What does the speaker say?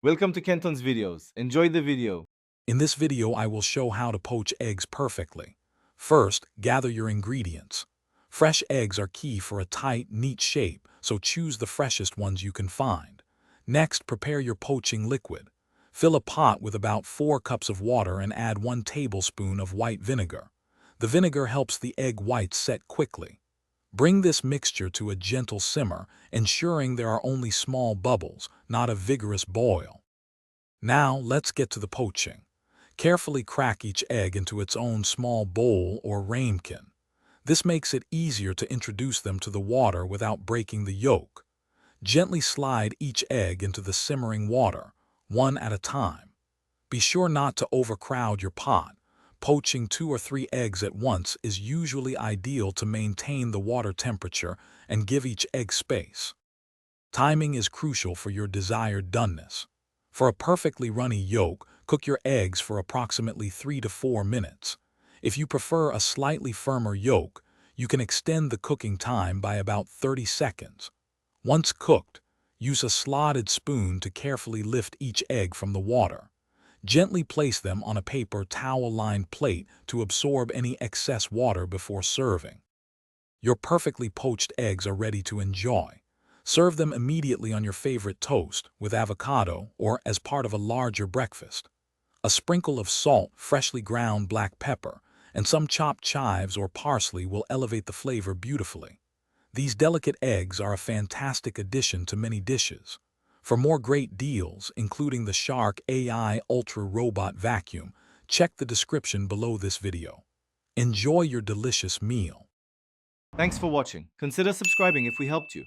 Welcome to Kenton's videos. Enjoy the video. In this video, I will show how to poach eggs perfectly. First, gather your ingredients. Fresh eggs are key for a tight, neat shape, so choose the freshest ones you can find. Next, prepare your poaching liquid. Fill a pot with about 4 cups of water and add 1 tablespoon of white vinegar. The vinegar helps the egg whites set quickly. Bring this mixture to a gentle simmer, ensuring there are only small bubbles, not a vigorous boil. Now, let's get to the poaching. Carefully crack each egg into its own small bowl or ramekin. This makes it easier to introduce them to the water without breaking the yolk. Gently slide each egg into the simmering water, one at a time. Be sure not to overcrowd your pot. Poaching 2 or 3 eggs at once is usually ideal to maintain the water temperature and give each egg space. Timing is crucial for your desired doneness. For a perfectly runny yolk, cook your eggs for approximately 3 to 4 minutes. If you prefer a slightly firmer yolk, you can extend the cooking time by about 30 seconds. Once cooked, use a slotted spoon to carefully lift each egg from the water. Gently place them on a paper towel-lined plate to absorb any excess water before serving. Your perfectly poached eggs are ready to enjoy. Serve them immediately on your favorite toast, with avocado, or as part of a larger breakfast. A sprinkle of salt, freshly ground black pepper, and some chopped chives or parsley will elevate the flavor beautifully. These delicate eggs are a fantastic addition to many dishes. For more great deals, including the Shark AI Ultra Robot Vacuum, check the description below this video. Enjoy your delicious meal. Thanks for watching. Consider subscribing if we helped you.